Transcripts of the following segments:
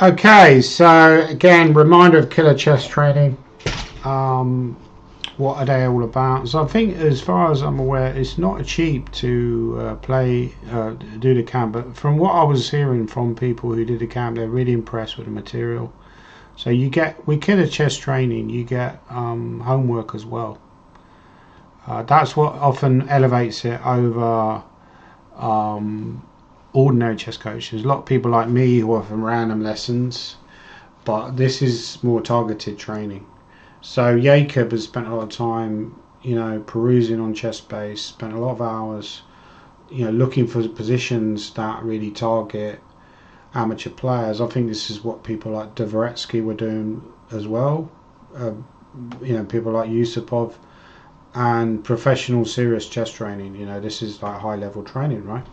Okay, so again, reminder of killer chest training. What are they all about? So I think, as far as I'm aware, it's not cheap to do the camp. But from what I was hearing from people who did the camp, they're really impressed with the material. So with killer chest training, you get homework as well. That's what often elevates it over ordinary chess coaches. A lot of people like me who are from random lessons, but this is more targeted training. So Jacob has spent a lot of time, perusing on ChessBase, spent a lot of hours, looking for positions that really target amateur players. I think this is what people like Dvoretsky were doing as well. People like Yusupov, and professional serious chess training. This is like high level training, right?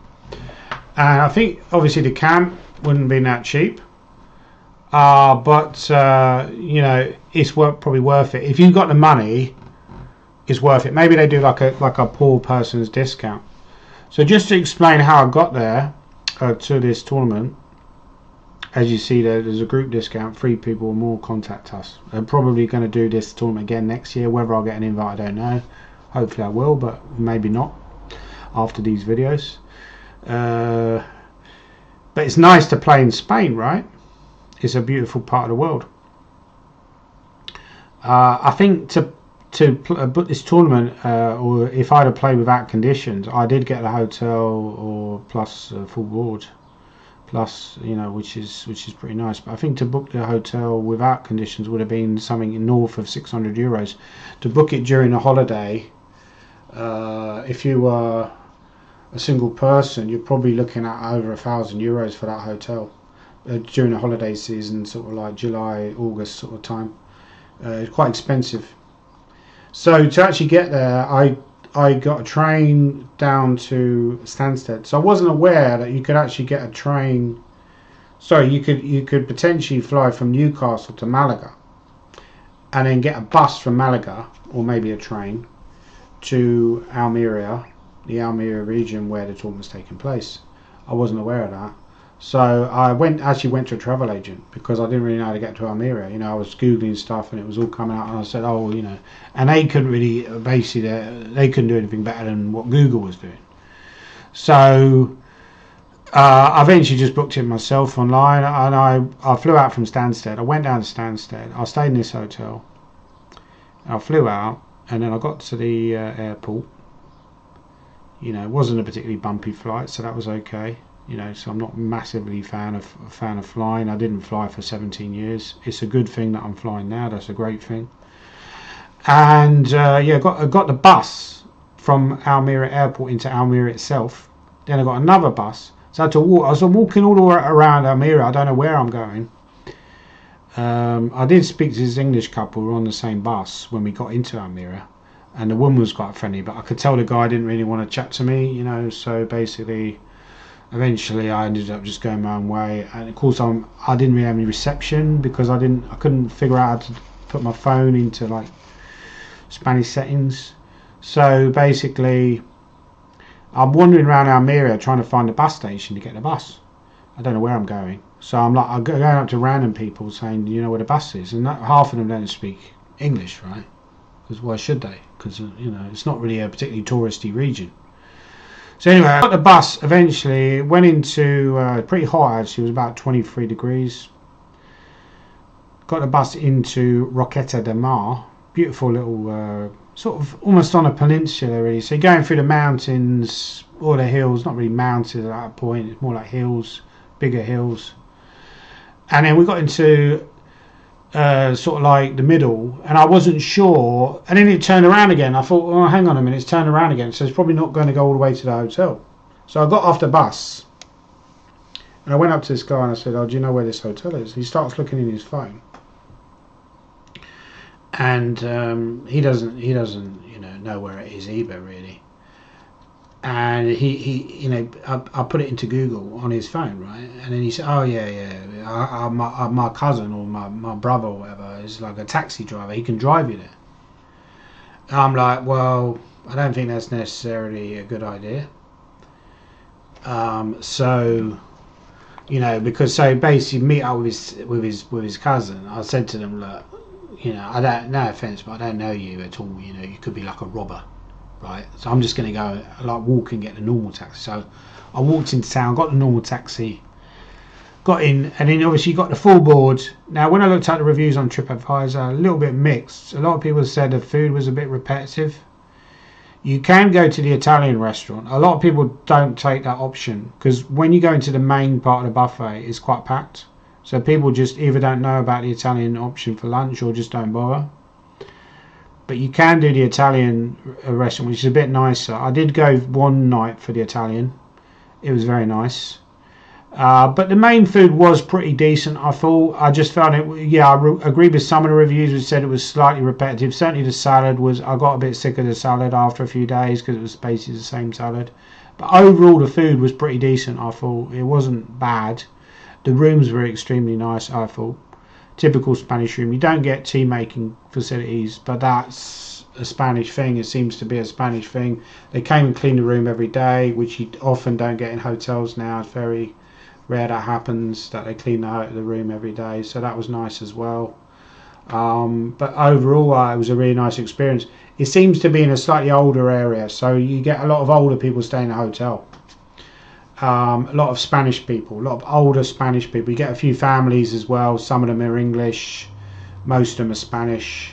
And I think obviously the camp wouldn't be that cheap, but it's probably worth it if you've got the money. It's worth it. Maybe they do like a poor person's discount. So just to explain how I got there to this tournament, as you see there's a group discount. 3 people or more contact us. I'm probably going to do this tournament again next year. Whether I'll get an invite, I don't know. Hopefully I will, but maybe not after these videos. But it's nice to play in Spain, right? It's a beautiful part of the world. I think to book this tournament, or if I'd have played without conditions, I did get a hotel or plus full board, plus which is pretty nice. But I think to book the hotel without conditions would have been something north of €600. To book it during a holiday, if you were a single person, you're probably looking at over €1,000 for that hotel during the holiday season, sort of like July, August sort of time. It's quite expensive. So to actually get there, I got a train down to Stansted. So I wasn't aware that you could actually get a train. Sorry, you could potentially fly from Newcastle to Malaga, and then get a bus from Malaga, or maybe a train, to Almeria, the Almeria region where the tournament's taking place. I wasn't aware of that. So I actually went to a travel agent because I didn't really know how to get to Almeria. I was Googling stuff and it was all coming out, and I said, and they couldn't really, basically, they couldn't do anything better than what Google was doing. So I eventually just booked it myself online, and I flew out from Stansted. I went down to Stansted. I stayed in this hotel. I flew out, and then I got to the airport. It wasn't a particularly bumpy flight, so that was okay. So I'm not massively fan of flying. I didn't fly for 17 years. It's a good thing that I'm flying now. That's a great thing. And I got the bus from Almeria Airport into Almeria itself. Then I got another bus. So I had to walk. I was walking all the way around Almeria. I don't know where I'm going. I did speak to this English couple who were on the same bus when we got into Almeria, and the woman was quite friendly, but I could tell the guy didn't really want to chat to me. So basically, eventually I ended up just going my own way, and of course I didn't really have any reception because I couldn't figure out how to put my phone into like Spanish settings. So basically I'm wandering around Almeria trying to find a bus station to get the bus. I don't know where I'm going, so I'm going up to random people saying, do you know where the bus is? And half of them don't speak English, right? Because why should they? Because it's not really a particularly touristy region. So anyway, I got the bus eventually, went into, pretty hot actually, it was about 23 degrees. Got the bus into Roqueta de Mar, beautiful little, sort of almost on a peninsula really. So you're going through the mountains, or the hills, not really mountains at that point, it's more like hills, bigger hills. And then we got into sort of like the middle, and I wasn't sure, and then it turned around again. I thought, oh, hang on a minute, it's turned around again, so it's probably not going to go all the way to the hotel. So I got off the bus and I went up to this guy and I said, oh, do you know where this hotel is? He starts looking in his phone, and he doesn't know where it is either really. And he I put it into Google on his phone, right? And then he said, oh yeah, my cousin or my brother or whatever is like a taxi driver, he can drive you there. And I'm like, well, I don't think that's necessarily a good idea. So You know, because so basically meet up with his cousin. I said to them, look, you know, I don't, no offense, but I don't know you at all. You know, you could be like a robber, right? So I'm just going to go like walk and get the normal taxi. So I walked into town, got the normal taxi, got in, and then obviously got the full board. Now when I looked at the reviews on TripAdvisor, a little bit mixed. A lot of people said the food was a bit repetitive. You can go to the Italian restaurant. A lot of people don't take that option because when you go into the main part of the buffet, it's quite packed. So people just either don't know about the Italian option for lunch or just don't bother. But you can do the Italian restaurant, which is a bit nicer. I did go one night for the Italian. It was very nice. But the main food was pretty decent, I thought. I just found it, yeah, I agreed with some of the reviews which said it was slightly repetitive. Certainly the salad was, I got a bit sick of the salad after a few days because it was basically the same salad. But overall the food was pretty decent, I thought. It wasn't bad. The rooms were extremely nice, I thought. Typical Spanish room. You don't get tea making facilities, but that's a Spanish thing. It seems to be a Spanish thing. They came and cleaned the room every day, which you often don't get in hotels now. It's very rare that happens, that they clean the room every day, so that was nice as well. But overall it was a really nice experience. It seems to be in a slightly older area, so you get a lot of older people staying in the hotel. A lot of Spanish people, a lot of older Spanish people. You get a few families as well. Some of them are English, most of them are Spanish.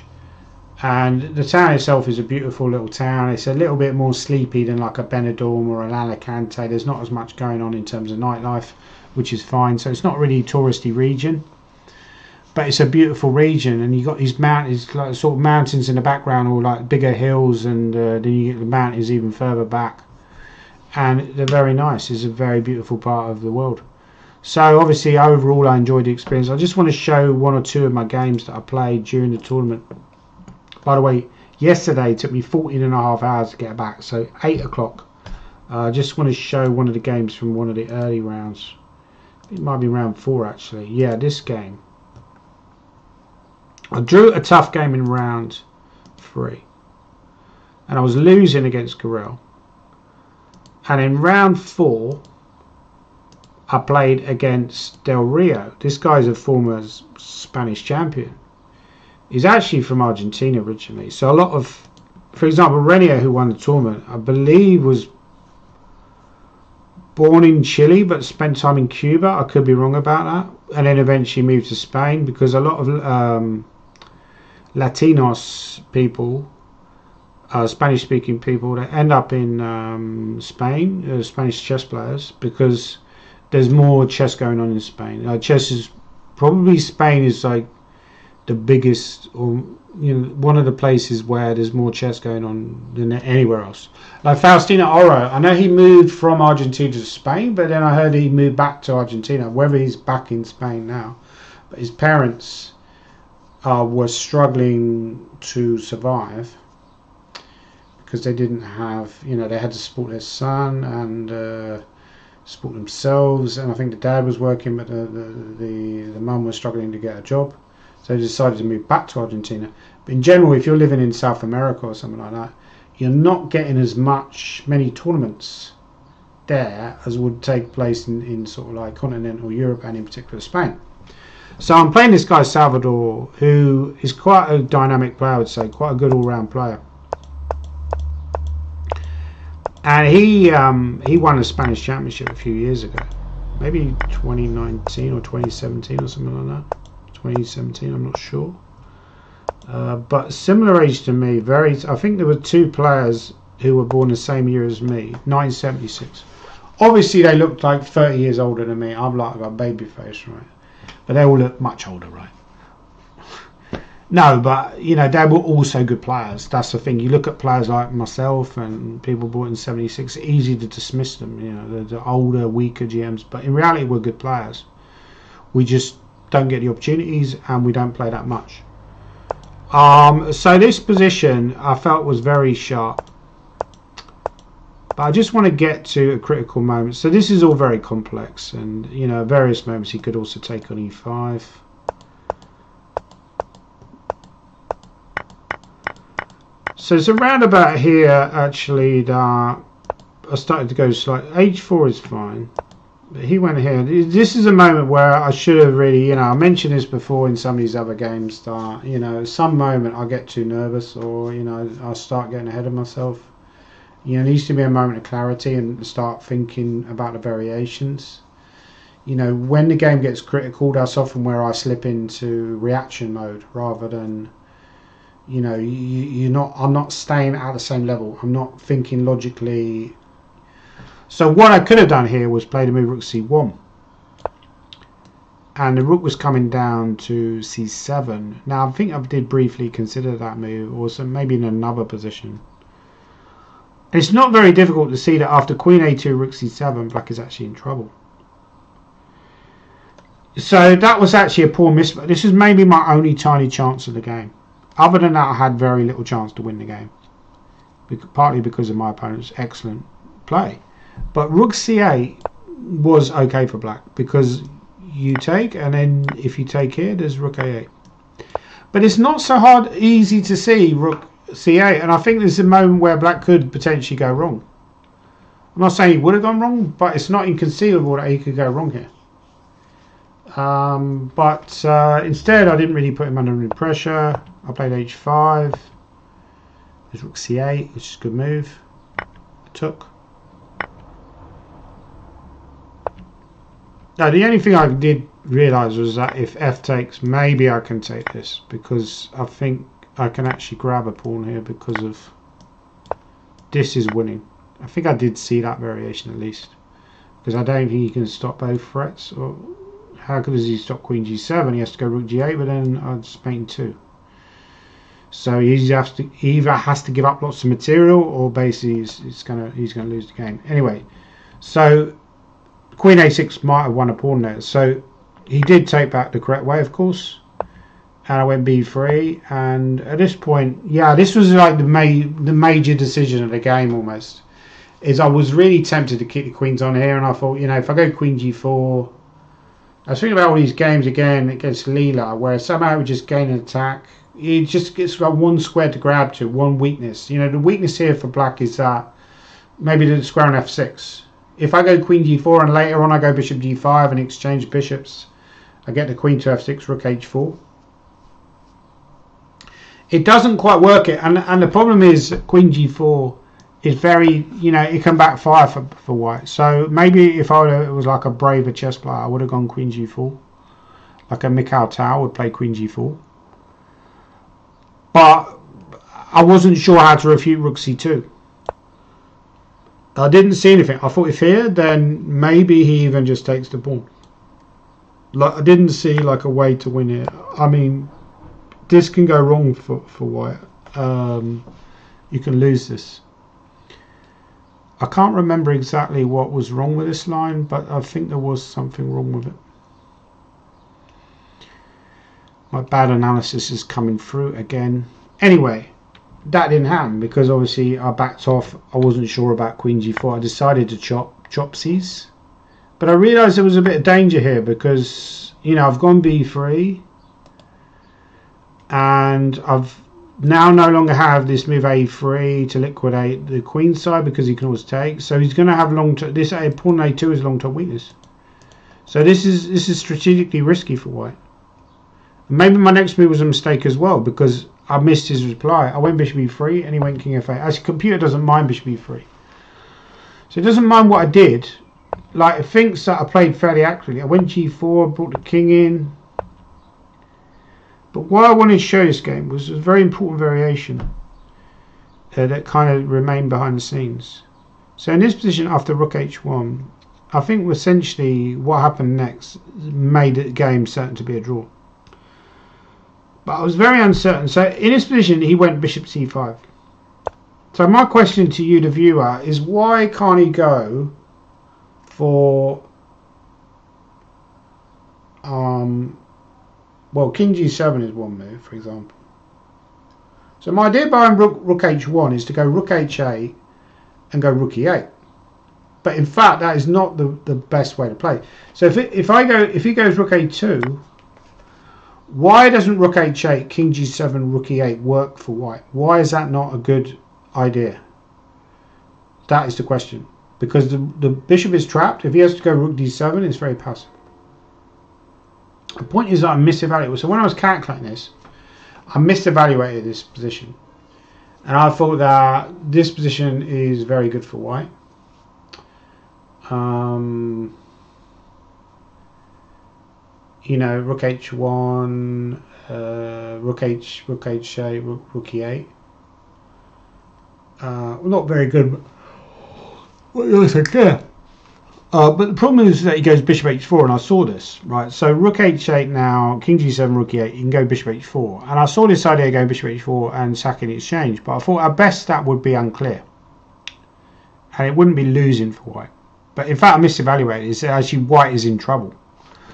And the town itself is a beautiful little town. It's a little bit more sleepy than like a Benidorm or an Alicante. There's not as much going on in terms of nightlife, which is fine. So it's not really a touristy region, but it's a beautiful region. And you got these mountains, like sort of mountains in the background, or like bigger hills, and then you get the mountains even further back. And they're very nice. It's a very beautiful part of the world. So obviously overall I enjoyed the experience. I just want to show one or two of my games that I played during the tournament. By the way, yesterday it took me 14.5 hours to get back, so 8 o'clock. I just want to show one of the games from one of the early rounds. It might be round 4 actually. Yeah, this game. I drew a tough game in round 3. And I was losing against Garel. And in round 4, I played against Del Rio. This guy's a former Spanish champion. He's actually from Argentina originally. So a lot of, for example, Renier, who won the tournament, I believe was born in Chile but spent time in Cuba. I could be wrong about that. And then eventually moved to Spain, because a lot of Latinos people, Spanish speaking people, that end up in Spain, Spanish chess players, because there's more chess going on in Spain. Chess is probably, Spain is like the biggest, or one of the places where there's more chess going on than anywhere else. Like Faustino Oro, I know he moved from Argentina to Spain, but then I heard he moved back to Argentina, whether he's back in Spain now. But his parents were struggling to survive because they didn't have, they had to support their son and support themselves, and I think the dad was working, but the mum was struggling to get a job. So they decided to move back to Argentina. But in general, if you're living in South America or something like that, you're not getting as many tournaments there as would take place in sort of like continental Europe, and in particular Spain. So I'm playing this guy Salvador, who is quite a dynamic player, I would say, quite a good all-round player. And he won a Spanish championship a few years ago, maybe 2019 or 2017 or something like that. 2017, I'm not sure. But similar age to me. I think there were 2 players who were born the same year as me, 1976. Obviously, they looked like 30 years older than me. I'm like a baby face, right? But they all look much older, right? No, but they were also good players. That's the thing. You look at players like myself and people born in 76. It's easy to dismiss them. The older, weaker GMs, but in reality, we're good players. We just don't get the opportunities, and we don't play that much. So this position I felt was very sharp, but I just want to get to a critical moment. So this is all very complex, and at various moments he could also take on e5. So it's around about here actually that I started to go slightly. H4 is fine. He went here. This is a moment where I should have really, I mentioned this before in some of these other games that, some moment I get too nervous or, I start getting ahead of myself. There needs to be a moment of clarity and start thinking about the variations. When the game gets critical, that's often where I slip into reaction mode rather than, I'm not staying at the same level. I'm not thinking logically. So what I could have done here was play the move rook c1. And the rook was coming down to c7. Now I think I did briefly consider that move, or maybe in another position. It's not very difficult to see that after queen a2, rook c7, black is actually in trouble. So that was actually a poor miss. This is maybe my only tiny chance of the game. Other than that, I had very little chance to win the game. Partly because of my opponent's excellent play. But rook c8 was okay for black because you take, and then if you take here, there's rook a8. But it's not so easy to see rook c8, and I think there's a moment where black could potentially go wrong. I'm not saying he would have gone wrong, but it's not inconceivable that he could go wrong here. But instead, I didn't really put him under any pressure. I played h5. There's rook c8, which is a good move. I took. Now, the only thing I did realise was that if f takes, maybe I can take this, because I think I can actually grab a pawn here because of this is winning. I think I did see that variation at least, because I don't think he can stop both threats. Or how does he stop queen g7? He has to go rook g8, but then I'd Spain 2. So he either has to give up lots of material, or basically he's gonna lose the game anyway. So queen a6 might have won a pawn there. So he did take back the correct way, of course. And I went b3. And at this point, yeah, this was like the major decision of the game almost. Is I was really tempted to keep the queens on here. And I thought, if I go queen g4. I was thinking about all these games again against Leela, where somehow we just gain an attack. It just gets got one square to grab to, one weakness. The weakness here for black is that maybe the square on f6. If I go queen g4 and later on I go bishop g5 and exchange bishops, I get the queen to f6, rook h4. It doesn't quite work it, and the problem is queen g4 is very, it can backfire for white. So maybe if it was like a braver chess player, I would have gone queen g4. Like a Mikhail Tal would play queen g4. But I wasn't sure how to refute rook c2. I didn't see anything. I thought if here, then maybe he even just takes the pawn. Like I didn't see like a way to win it. I mean, this can go wrong for white. You can lose this. I can't remember exactly what was wrong with this line, but I think there was something wrong with it. My bad analysis is coming through again. Anyway, that didn't happen because obviously I backed off. I wasn't sure about queen g4. I decided to chopsies. But I realised there was a bit of danger here because, I've gone b3. And I've now no longer have this move a3 to liquidate the queen side because he can always take. So he's going to have long-term. This pawn a2 is long-term weakness. So this is strategically risky for white. And maybe my next move was a mistake as well because I missed his reply. I went bishop e3 and he went king f8. Actually, computer doesn't mind bishop e3. So it doesn't mind what I did. Like, it thinks that I played fairly accurately. I went g4, brought the king in. But what I wanted to show this game was a very important variation that kind of remained behind the scenes. So in this position after rook h1, I think essentially what happened next made the game certain to be a draw. But I was very uncertain. So in this position, he went bishop c5. So my question to you, the viewer, is why can't he go for well, king g7 is one move, for example. So my idea behind rook h1 is to go rook h8 and go rook e8. But in fact, that is not the best way to play. So if he goes rook a2, why doesn't rook h8, king g7, rook e8 work for white? Why is that not a good idea? That is the question. because the bishop is trapped. If he has to go rook d7, it's very passive. The point is that I misevaluated. So when I was calculating this, I misevaluated this position, and I thought that this position is very good for white. You know, rook h1, rook h8, rook e8. Not very good. What else I care? But the problem is that he goes bishop h4, and I saw this, right? So rook h8 now, king g7, rook e8, you can go bishop h4. And I saw this idea going bishop h4 and sacking the exchange, but I thought at best that would be unclear. And it wouldn't be losing for white. But in fact, I misevaluated. It's actually white is in trouble.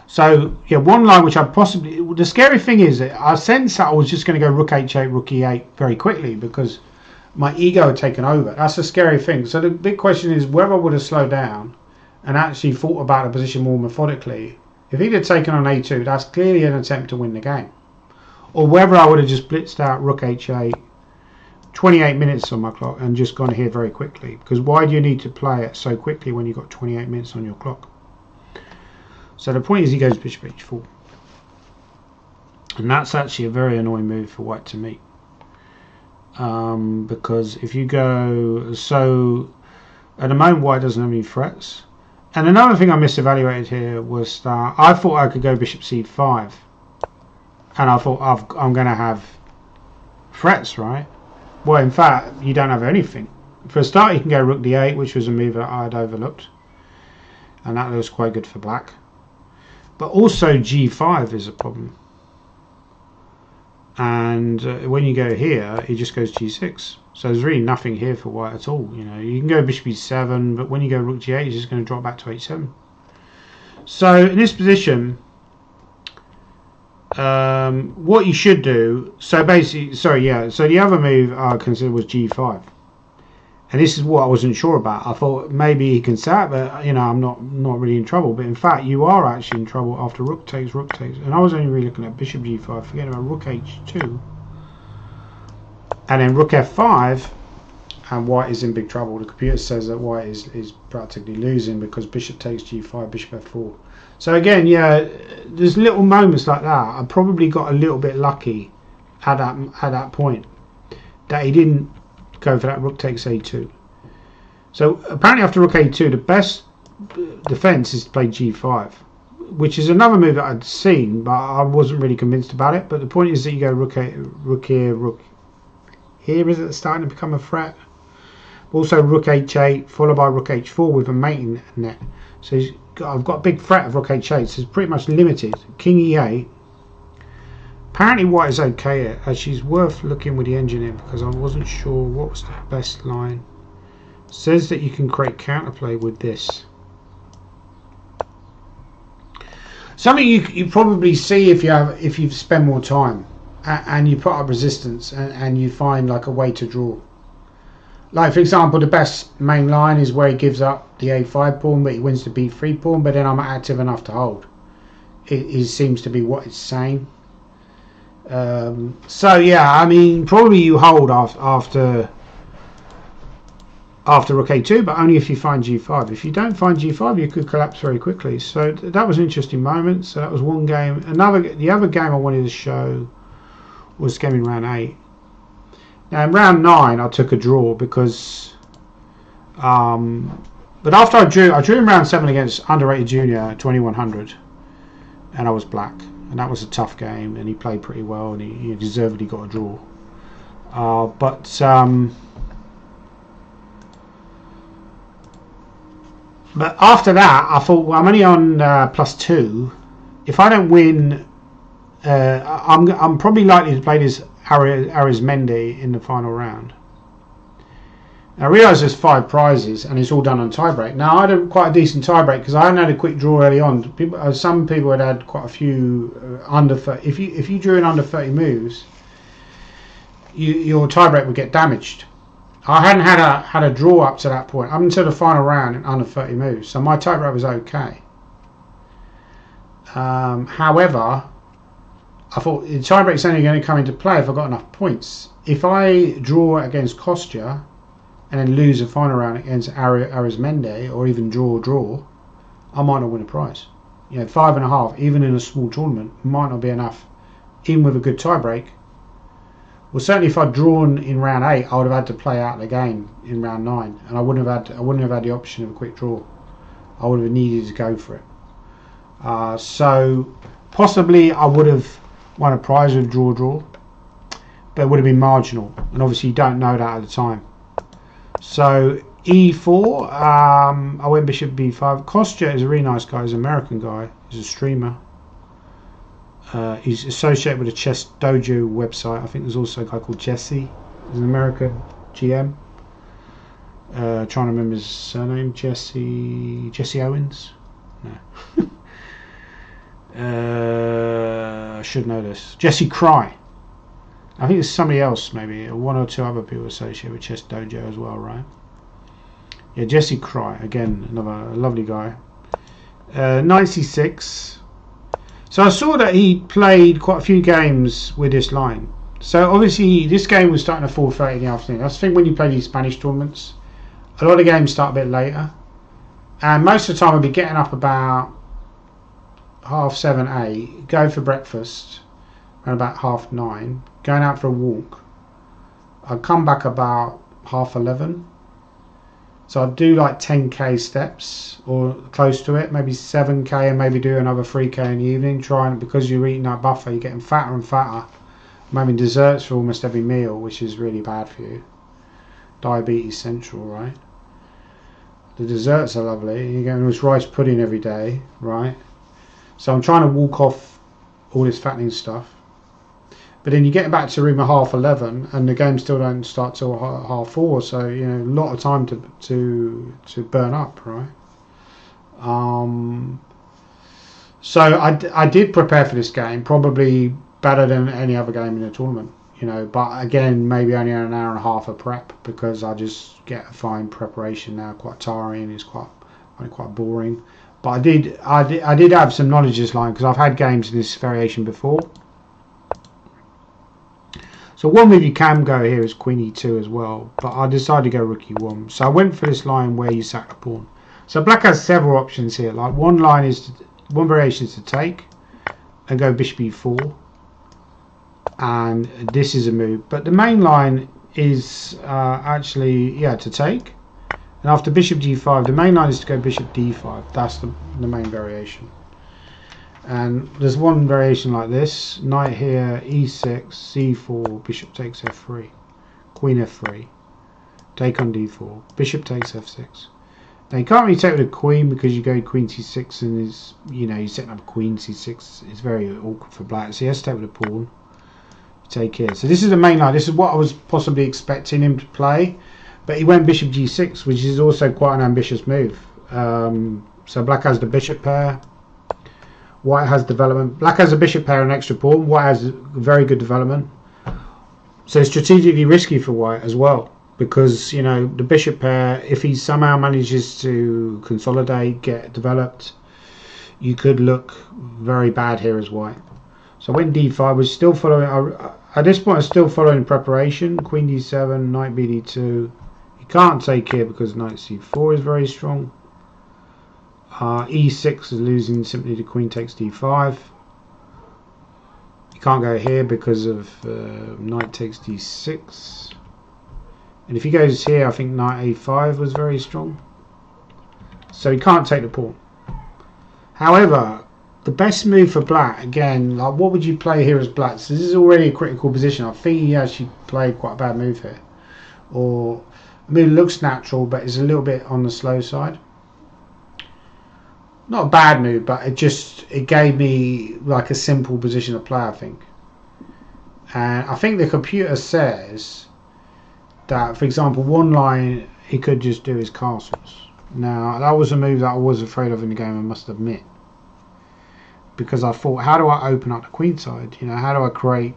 So, yeah, one line which I possibly... The scary thing is that I sensed that I was just going to go rook h8, rook e8 very quickly because my ego had taken over. That's the scary thing. So the big question is whether I would have slowed down and actually thought about the position more methodically. If he'd have taken on a2, that's clearly an attempt to win the game. Or whether I would have just blitzed out rook h8, 28 minutes on my clock, and just gone here very quickly. Because why do you need to play it so quickly when you've got 28 minutes on your clock? So the point is he goes bishop h4. And that's actually a very annoying move for white to make. Because if you go... So at the moment white doesn't have any threats. And another thing I misevaluated here was that I thought I could go bishop c5. And I thought I'm going to have threats, right? Well, in fact, you don't have anything. For a start, you can go rook d8, which was a move that I had overlooked. And that looks quite good for black. But also g5 is a problem. And when you go here, it just goes g6. So there's really nothing here for white at all. You know, you can go bishop e7, but when you go rook g8, it's just going to drop back to h7. So in this position, what you should do, so basically, so the other move I considered was g5. And this is what I wasn't sure about. I thought maybe he can sack, but you know, I'm not really in trouble. But in fact, you are actually in trouble after rook takes. And I was only really looking at bishop g5, forgetting about rook h2. And then rook f5, and white is in big trouble. The computer says that white is practically losing because bishop takes g5, bishop f4. So again, yeah, there's little moments like that. I probably got a little bit lucky at that point that he didn't go for that rook takes a2. So apparently after rook a2, the best defense is to play g5, which is another move that I'd seen, but I wasn't really convinced about it. But the point is that you go rook here, rook here. Is it starting to become a threat? Also rook h8 followed by rook h4 with a mating net. So I've got a big threat of rook h8, so it's pretty much limited. King e8. Apparently white is okay here. Actually, it's worth looking with the engineer because I wasn't sure what was the best line. It says that you can create counterplay with this. Something you probably see if you spend more time and you put up resistance and you find like a way to draw. Like for example, the best main line is where he gives up the a5 pawn, but he wins the b3 pawn. But then I'm active enough to hold. It seems to be what it's saying. So yeah, I mean, probably you hold after rook a2, but only if you find g5. If you don't find g5, you could collapse very quickly. So that was an interesting moment. So that was one game. The other game I wanted to show was game in round 8. Now in round 9, I took a draw because, but after I drew in round 7 against underrated junior 2100, and I was black. And that was a tough game, and he played pretty well, and he deservedly got a draw. But after that, I thought, well, I'm only on +2. If I don't win, I'm probably likely to play this Arizmendi in the final round. I realise there's 5 prizes and it's all done on tiebreak. Now I had quite a decent tiebreak because I hadn't had a quick draw early on. Some people had quite a few under 30. If you drew in under 30 moves, your tiebreak would get damaged. I hadn't had a draw up to that point, up until the final round in under 30 moves. So my tiebreak was okay. However, I thought the tiebreak's only going to come into play if I got enough points. If I draw against Kostya, and then lose a final round against Arizmendi, or even draw, I might not win a prize. 5.5, even in a small tournament, might not be enough, even with a good tiebreak. Well, certainly if I'd drawn in round 8, I would have had to play out the game in round 9, and I wouldn't have had the option of a quick draw. I would have needed to go for it. So possibly I would have won a prize with draw, but it would have been marginal, and obviously you don't know that at the time. So e4, I went bishop b5. Kostya is a really nice guy. He's an American guy. He's a streamer. He's associated with a Chess Dojo website. I think there's also a guy called Jesse. He's an American GM. Trying to remember his surname. Jesse Owens? No. I should know this. Jesse Cry. I think there's somebody else, maybe one or two other people associated with Chess Dojo as well, right? Yeah, Jesse Cry, again, another lovely guy. Knight c6. So I saw that he played quite a few games with this line. So obviously this game was starting at 4:30 in the afternoon. I think when you play these Spanish tournaments, a lot of games start a bit later. And most of the time I'd be getting up about 7:30, 8, going for breakfast around about 9:30, going out for a walk. I'd come back about 11:30. So I'd do like 10k steps or close to it, maybe 7k, and maybe do another 3k in the evening, because you're eating that buffet, you're getting fatter and fatter. I'm having desserts for almost every meal, which is really bad for you. Diabetes central, right? The desserts are lovely. You're getting this rice pudding every day, right? So I'm trying to walk off all this fattening stuff. But then you get back to the room at 11:30, and the game still don't start till 4:30. So a lot of time to burn up, right? So I did prepare for this game, probably better than any other game in the tournament. But again, maybe only an hour and a half of prep, because I just get a fine preparation now. Quite tiring. It's quite boring. But I did have some knowledge of this line, because I've had games in this variation before. So one move you can go here is Queen E2 as well, but I decided to go Rook E1. So I went for this line where you sack the pawn. So Black has several options here. Like one variation is to take and go Bishop E4, and this is a move. But the main line is actually to take, and after Bishop G5, the main line is to go Bishop D5. That's the main variation. And there's one variation like this: knight here, e6, c4, bishop takes f3, queen f3, take on d4, bishop takes f6. Now you can't really take with a queen, because you go queen c6, and you're setting up queen c6. It's very awkward for black, so he has to take with a pawn. Take here. So this is the main line. This is what I was possibly expecting him to play, but he went bishop g6, which is also quite an ambitious move. So black has the bishop pair. White has development. Black has a bishop pair and extra pawn. White has very good development. So it's strategically risky for White as well, because the bishop pair, if he somehow manages to consolidate, get developed, you could look very bad here as White. So I went d5. Was still following. At this point, I'm still following preparation. Queen d7, knight bd2. You can't take here because knight c4 is very strong. E6 is losing simply to queen takes d5. You can't go here because of knight takes d6. And if he goes here, I think knight a5 was very strong. So he can't take the pawn. However, the best move for black, again, like what would you play here as black? So this is already a critical position. I think he actually played quite a bad move here. Or, I mean, it looks natural, but it's a little bit on the slow side. Not a bad move, but it gave me like a simple position to play, I think. And I think the computer says that, for example, one line he could just do his castles. Now that was a move that I was afraid of in the game, I must admit, because I thought, how do I open up the queen side? How do I create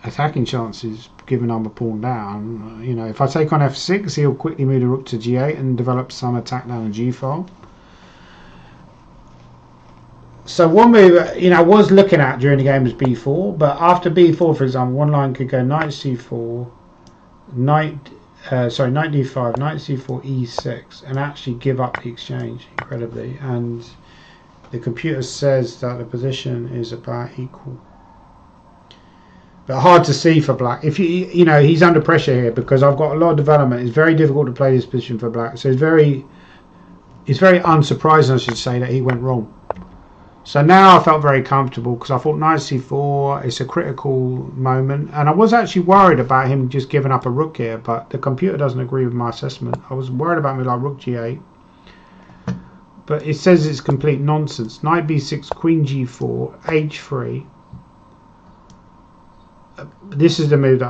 attacking chances given I'm a pawn down? If I take on f6, he'll quickly move the rook to g8 and develop some attack down the g file. So one move I was looking at during the game was b4, but after b4, for example, one line could go knight c4, knight sorry, knight d5, knight c4, e6, and actually give up the exchange, incredibly. And the computer says that the position is about equal. But hard to see for black. If you know, he's under pressure here because I've got a lot of development. It's very difficult to play this position for black. So it's very unsurprising, I should say, that he went wrong. So now I felt very comfortable because I thought knight c4 is a critical moment, and I was actually worried about him just giving up a rook here, but the computer doesn't agree with my assessment. I was worried about me like rook g8, but it says it's complete nonsense. Knight b6, queen g4, h3. This is the move that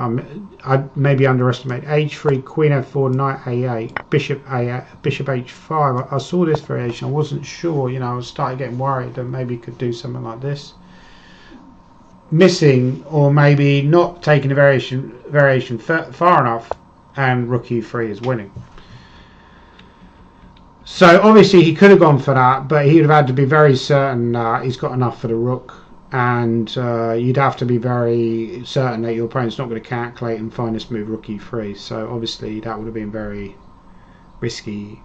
I maybe underestimate. h3, queen f4, knight a8, bishop a8, bishop h5. I saw this variation. I wasn't sure. You know, I started getting worried that maybe could do something like this. Missing, or maybe not taking the variation far enough, and rook e3 is winning. So obviously he could have gone for that, but he would have had to be very certain that he's got enough for the rook. And you'd have to be very certain that your opponent's not going to calculate and find this move rook e3. So obviously that would have been very risky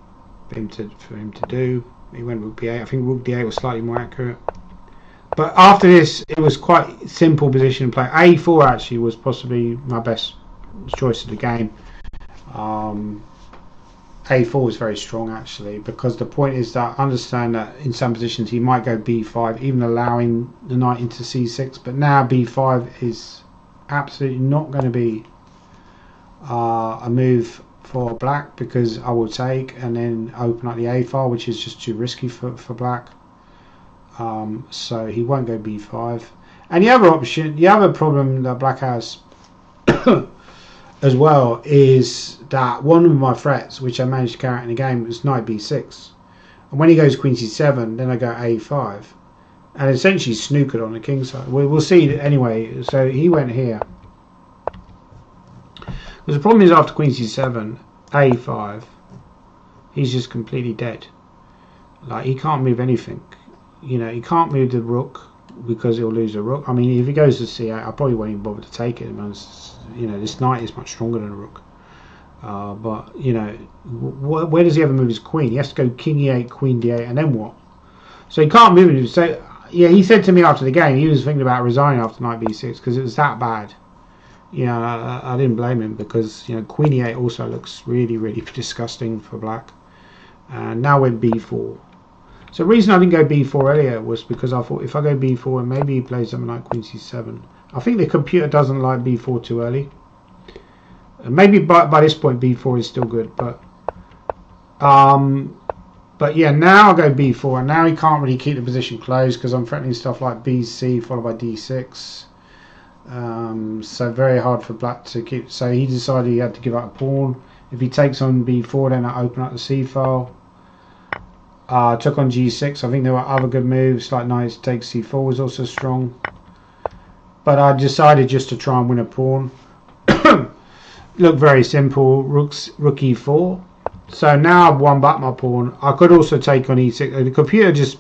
for him to do. He went rook b8. I think rook d8 was slightly more accurate. But after this, it was quite simple position to play. a4 actually was possibly my best choice of the game. a4 is very strong actually, because the point is that I understand that in some positions he might go b5, even allowing the knight into c6, but now b5 is absolutely not going to be a move for black, because I will take and then open up the a file, which is just too risky for black. So he won't go b5. And the other option, the other problem that black has as well, is that one of my threats, which I managed to carry out in the game, was knight b6. And when he goes queen c7, then I go a5. And essentially snookered on the king side. We'll see anyway. So he went here. Because the problem is after queen c7, a5, he's just completely dead. Like, he can't move anything. You know, he can't move the rook because he'll lose the rook. I mean, if he goes to c8, I probably won't even bother to take it. You know, this knight is much stronger than a rook. But, you know, where does he ever move his queen? He has to go king e8, queen d8, and then what? So he can't move it. So, yeah, he said to me after the game, he was thinking about resigning after knight b6 because it was that bad. You know, I didn't blame him, because, you know, queen e8 also looks really, really disgusting for black. And now we're b4. So the reason I didn't go b4 earlier was because I thought if I go b4 and maybe he plays something like queen c7. I think the computer doesn't like b4 too early. Maybe by this point b4 is still good, but yeah, now I'll go b4, and now he can't really keep the position closed because I'm threatening stuff like bc followed by d6. So very hard for black to keep. So he decided he had to give up a pawn. If he takes on b4, then I open up the c file. Took on g6. I think there were other good moves like knight takes c4 was also strong, but I decided just to try and win a pawn. Look very simple. Rook e4. So now I've won back my pawn. I could also take on e6. The computer just,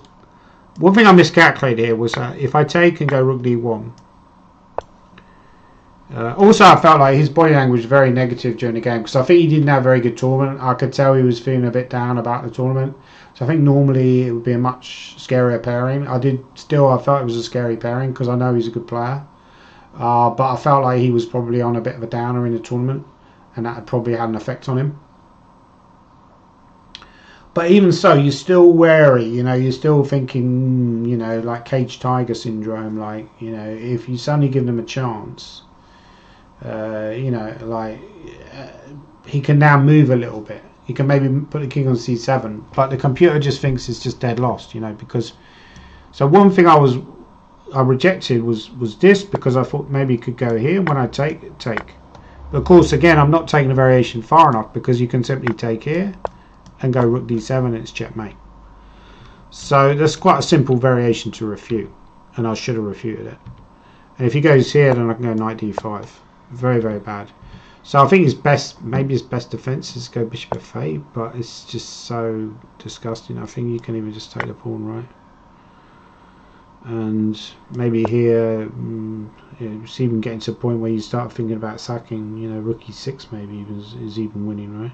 one thing I miscalculated here was that if I take and go rook d1. Also, I felt like his body language was very negative during the game, because I think he didn't have a very good tournament. I could tell he was feeling a bit down about the tournament. So I think normally it would be a much scarier pairing. I felt it was a scary pairing because I know he's a good player. But I felt like he was probably on a bit of a downer in the tournament, and that had probably had an effect on him. But even so, you're still wary, you know, you're still thinking, you know, like caged tiger syndrome, like, you know, if you suddenly give them a chance, you know, like, he can now move a little bit. He can maybe put the king on c7, but the computer just thinks it's just dead lost, you know, because, so one thing I rejected was this, because I thought maybe he could go here. When I take. But of course, again, I'm not taking the variation far enough, because you can simply take here and go rook d7 and it's checkmate. So that's quite a simple variation to refute, and I should have refuted it. And if he goes here, then I can go knight d5. Very, very bad. So I think his best, maybe his best defense is go bishop f8, but it's just so disgusting. I think you can even just take the pawn, right? and maybe here it's even getting to a point where you start thinking about sacking. You know, rook e6 maybe is even winning, right?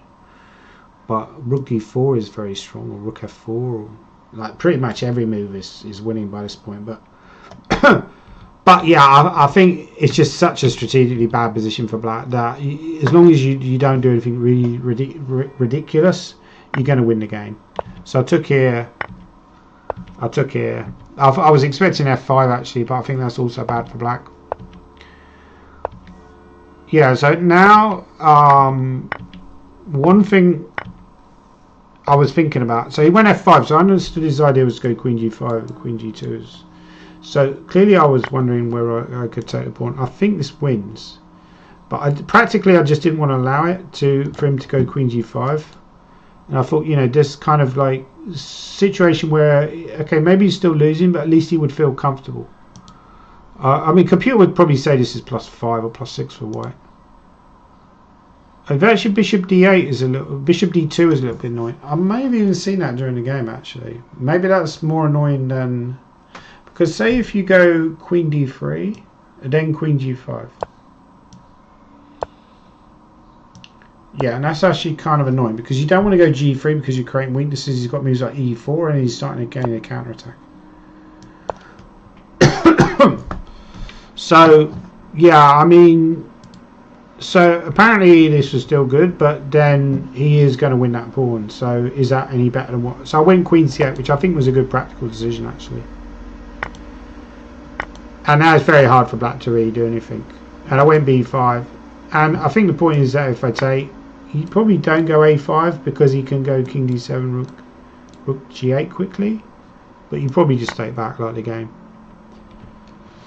But rook e4 is very strong, or rook f4, or like pretty much every move is winning by this point. But but yeah, I think it's just such a strategically bad position for black that as long as you don't do anything really ridiculous, you're going to win the game. So I took here. I was expecting f5 actually, but I think that's also bad for black. Yeah, so now one thing I was thinking about. So he went f5, so I understood his idea was to go queen g5 and queen g2. So clearly I was wondering where I could take the pawn. I think this wins, but practically I just didn't want to allow it for him to go queen g5. And I thought, you know, this kind of like situation where, okay, maybe he's still losing, but at least he would feel comfortable. I mean, computer would probably say this is +5 or +6 for white. Actually, bishop d8 is bishop d2 is a little bit annoying. I may have even seen that during the game actually. Maybe that's more annoying than, because say if you go queen d3 and then queen g5. Yeah, and that's actually kind of annoying because you don't want to go g3 because you're creating weaknesses. He's got moves like e4 and he's starting to gain a counterattack. So, yeah, I mean, so apparently this was still good, but then he is going to win that pawn. So is that any better than what? So I went queen c8, which I think was a good practical decision actually. And now it's very hard for black to really do anything. And I went b5. And I think the point is that if I take, you probably don't go a5 because he can go king d7, rook g8 quickly. But you probably just take back like the game.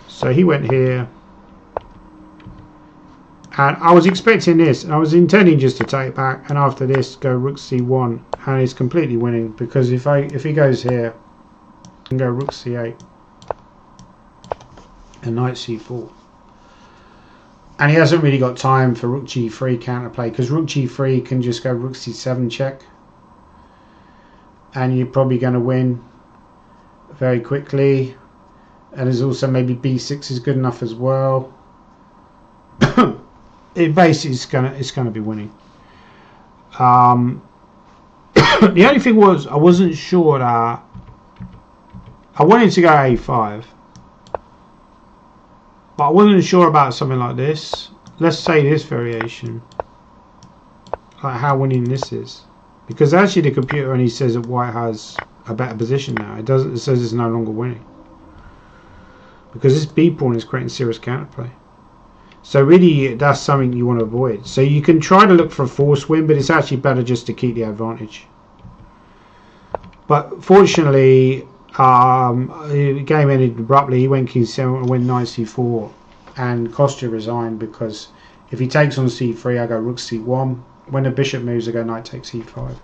So he went here. And I was expecting this, and I was intending just to take back, and after this go rook c1, and it's completely winning because if he goes here, I can go rook c8 and knight c4, and he hasn't really got time for rook g3 counterplay because rook g3 can just go rook c7 check, and you're probably going to win very quickly. And there's also maybe b6 is good enough as well. It basically it's gonna be winning. The only thing was I wasn't sure that I wanted to go a5, but I wasn't sure about something like this. Let's say this variation, like how winning this is, because actually the computer only says that white has a better position now. It doesn't. It says it's no longer winning because this b pawn is creating serious counterplay. So really that's something you want to avoid. So you can try to look for a forced win, but it's actually better just to keep the advantage. But fortunately the game ended abruptly. He went king c7 and went knight c4, and Kostya resigned because if he takes on c3 I go rook c1. When the bishop moves I go knight takes e5.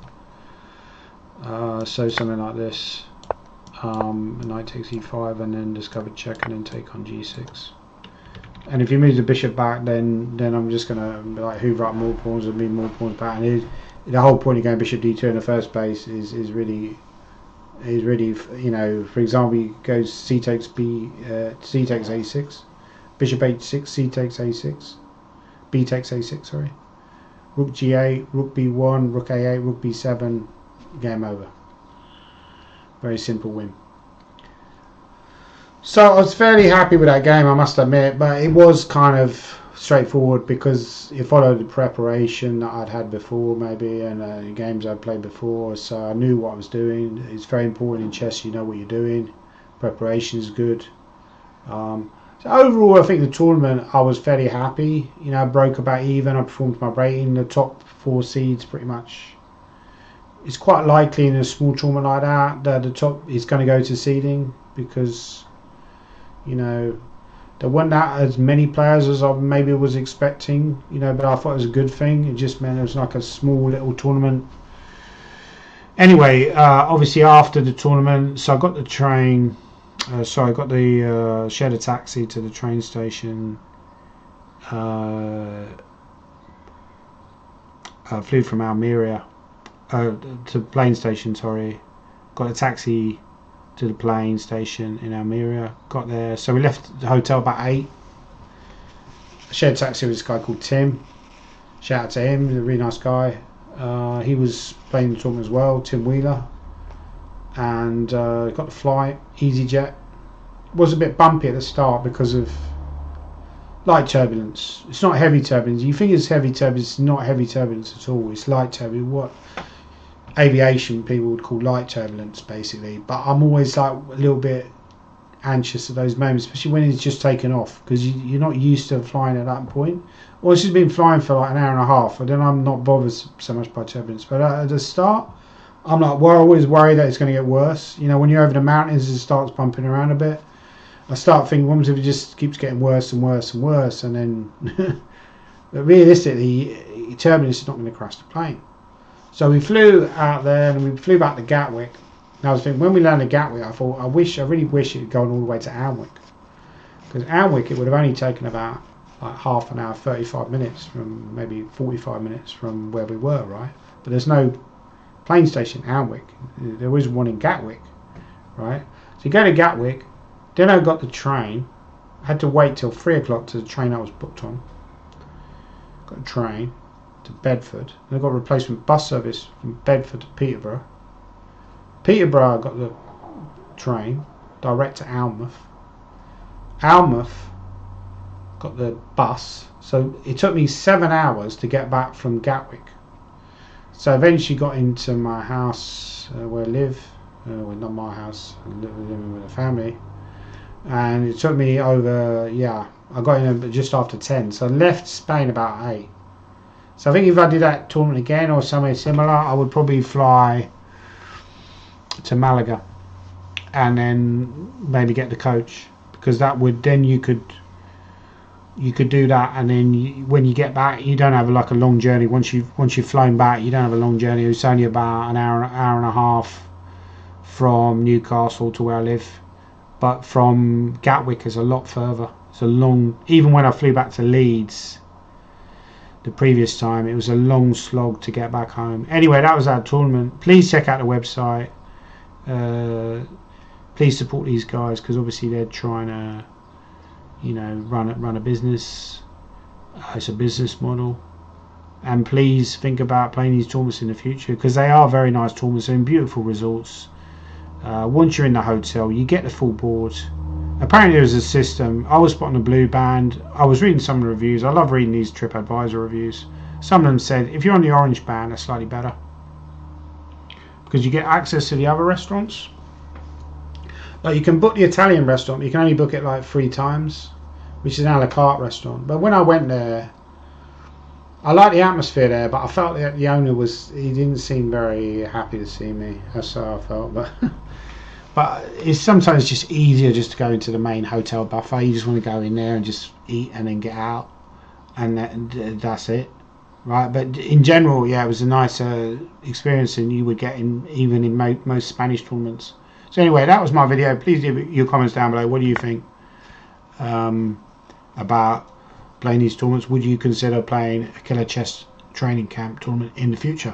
So something like this. Knight takes e5 and then discover check and then take on g6. And if you move the bishop back, then I'm just gonna like hoover up more pawns and move more pawns back. And the whole point of going bishop d2 in the first place is really, you know, for example, you go c takes c takes a6, bishop h6, c takes a6, b takes a6. Sorry, rook g8, rook b1, rook a8, rook b7, game over. Very simple win. So I was fairly happy with that game, I must admit, but it was kind of straightforward because it followed the preparation that I'd had before maybe, and games I'd played before, so I knew what I was doing. It's very important in chess you know what you're doing. Preparation is good. So overall I think the tournament I was fairly happy. You know, I broke about even, I performed my rating, the top 4 seeds pretty much. It's quite likely in a small tournament like that the top is going to go to seeding because, you know, there weren't that as many players as I maybe was expecting, you know, but I thought it was a good thing. It just meant it was like a small little tournament. Anyway, obviously after the tournament, so I got the train, I got the shared a taxi to the train station. I flew from Almeria to plane station, sorry. Got a taxi to the plane station in Almeria. Got there, so we left the hotel about 8. Shared taxi with this guy called Tim. Shout out to him, he's a really nice guy. He was playing the tournament as well, Tim Wheeler. And got the flight, EasyJet. Was a bit bumpy at the start because of light turbulence. It's not heavy turbulence. You think it's heavy turbulence, it's not heavy turbulence at all. It's light turbulence. What aviation people would call light turbulence, basically. But I'm always like a little bit anxious at those moments, especially when it's just taken off, because you're not used to flying at that point. Well, it's just been flying for like an hour and a half, and then I'm not bothered so much by turbulence. But at the start, I'm like, well, always worried that it's going to get worse. You know, when you're over the mountains, it starts bumping around a bit. I start thinking, what if it just keeps getting worse and worse and worse, and then, but realistically, turbulence is not going to crash the plane. So we flew out there, and we flew back to Gatwick. And I was thinking, when we landed at Gatwick, I thought, I really wish it had gone all the way to Alnwick, because Alnwick, it would have only taken about like half an hour, 35 minutes from maybe 45 minutes from where we were, right? But there's no plane station in Alnwick. There is one in Gatwick, right? So you go to Gatwick. Then I got the train. I had to wait till 3 o'clock to the train I was booked on. Got a train to Bedford. And I got a replacement bus service from Bedford to Peterborough. Peterborough, I got the train direct to Alnmouth. Alnmouth, got the bus. So it took me 7 hours to get back from Gatwick. So I eventually got into my house where I live. Well, not my house. I'm living with a family. And it took me over, I got in just after 10. So I left Spain about 8. So I think if I did that tournament again or something similar, I would probably fly to Malaga and then maybe get the coach, because that would, then you could do that, and then when you get back, you don't have like a long journey. Once you've flown back, you don't have a long journey. It's only about an hour and a half from Newcastle to where I live. But from Gatwick is a lot further. It's a long, even when I flew back to Leeds the previous time, it was a long slog to get back home. Anyway, that was our tournament. Please check out the website. Please support these guys, because obviously they're trying to, run a business. It's a business model. And please think about playing these tournaments in the future, because they are very nice tournaments and beautiful resorts. Once you're in the hotel, you get the full board. Apparently there's a system. I was spotting a blue band. I was reading some of the reviews. I love reading these TripAdvisor reviews. Some of them said if you're on the orange band, that's slightly better, because you get access to the other restaurants. Like, you can book the Italian restaurant, but you can only book it like 3 times, which is an a la carte restaurant. But when I went there, I liked the atmosphere there, but I felt that the owner he didn't seem very happy to see me. That's how I felt. But it's sometimes just easier just to go into the main hotel buffet. You just want to go in there and just eat and then get out, and that's it, right? But in general, it was a nicer experience than you would get even in most Spanish tournaments. So anyway, that was my video. Please leave your comments down below. What do you think about playing these tournaments? Would you consider playing a Killer Chess training camp tournament in the future?